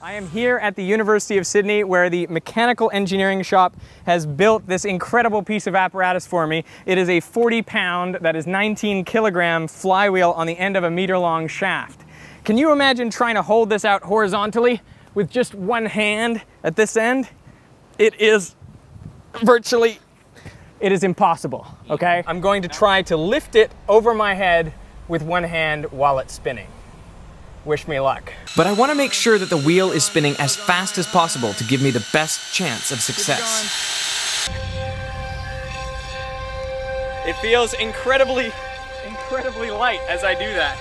I am here at the University of Sydney where the mechanical engineering shop has built this incredible piece of apparatus for me. It is a 40-pound, that is 19-kilogram flywheel on the end of a meter-long shaft. Can you imagine trying to hold this out horizontally with just one hand at this end? It is impossible, okay? I'm going to try to lift it over my head with one hand while it's spinning. Wish me luck. But I want to make sure that the wheel is spinning as fast as possible to give me the best chance of success. It feels incredibly light as I do that.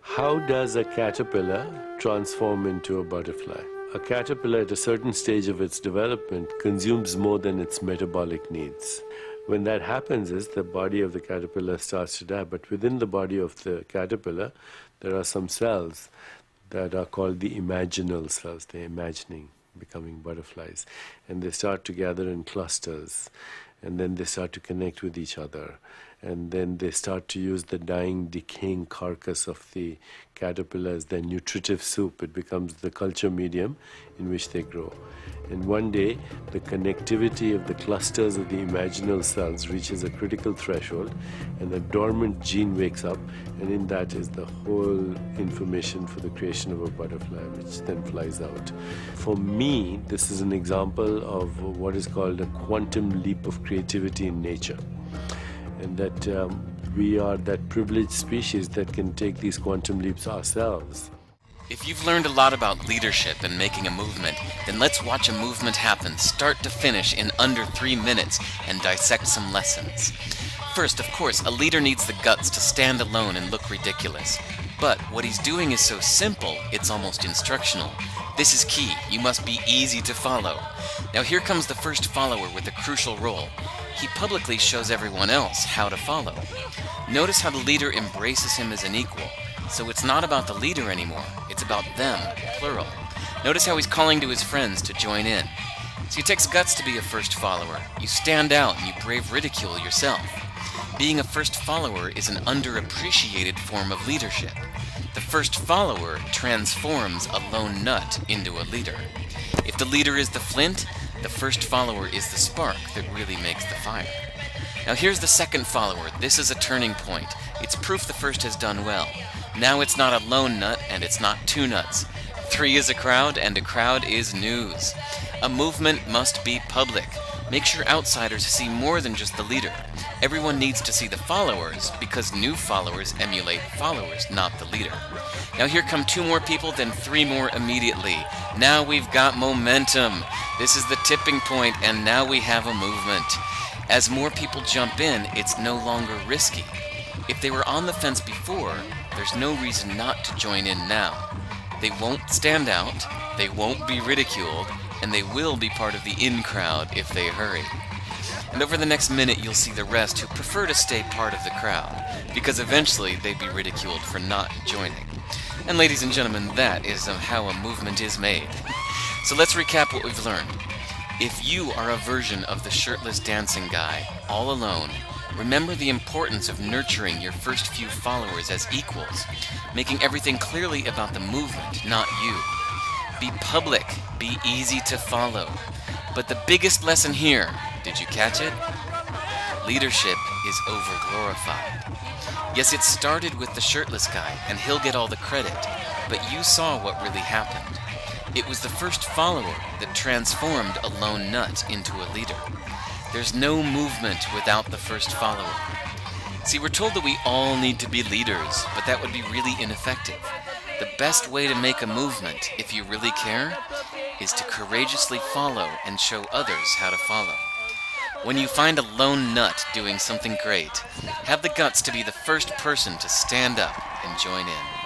How does a caterpillar transform into a butterfly? A caterpillar at a certain stage of its development consumes more than its metabolic needs. When that happens is the body of the caterpillar starts to die, but within the body of the caterpillar there are some cells that are called the imaginal cells. They're imagining becoming butterflies, and they start to gather in clusters, and then they start to connect with each other, and then they start to use the dying, decaying carcass of the caterpillar as their nutritive soup. It becomes the culture medium in which they grow. And one day, the connectivity of the clusters of the imaginal cells reaches a critical threshold, and a dormant gene wakes up, and in that is the whole information for the creation of a butterfly, which then flies out. For me, this is an example of what is called a quantum leap of creativity in nature. And that we are that privileged species that can take these quantum leaps ourselves. If you've learned a lot about leadership and making a movement, then let's watch a movement happen start to finish in under 3 minutes and dissect some lessons. First, of course, a leader needs the guts to stand alone and look ridiculous. But what he's doing is so simple, it's almost instructional. This is key. You must be easy to follow. Now here comes the first follower with a crucial role. He publicly shows everyone else how to follow. Notice how the leader embraces him as an equal. So it's not about the leader anymore, it's about them, plural. Notice how he's calling to his friends to join in. So it takes guts to be a first follower. You stand out and you brave ridicule yourself. Being a first follower is an underappreciated form of leadership. The first follower transforms a lone nut into a leader. If the leader is the flint, the first follower is the spark that really makes the fire. Now here's the second follower. This is a turning point. It's proof the first has done well. Now it's not a lone nut and it's not two nuts. 3 is a crowd and a crowd is news. A movement must be public. Make sure outsiders see more than just the leader. Everyone needs to see the followers because new followers emulate followers, not the leader. Now here come 2 more people, then 3 more immediately. Now we've got momentum. This is the tipping point, and now we have a movement. As more people jump in, it's no longer risky. If they were on the fence before, there's no reason not to join in now. They won't stand out, they won't be ridiculed, and they will be part of the in crowd if they hurry. And over the next minute you'll see the rest who prefer to stay part of the crowd, because eventually they'd be ridiculed for not joining. And ladies and gentlemen, that is how a movement is made. So let's recap what we've learned. If you are a version of the shirtless dancing guy, all alone, remember the importance of nurturing your first few followers as equals, making everything clearly about the movement, not you. Be public, be easy to follow. But the biggest lesson here, did you catch it? Leadership is overglorified. Yes, it started with the shirtless guy, and he'll get all the credit, but you saw what really happened. It was the first follower that transformed a lone nut into a leader. There's no movement without the first follower. See, we're told that we all need to be leaders, but that would be really ineffective. The best way to make a movement, if you really care, is to courageously follow and show others how to follow. When you find a lone nut doing something great, have the guts to be the first person to stand up and join in.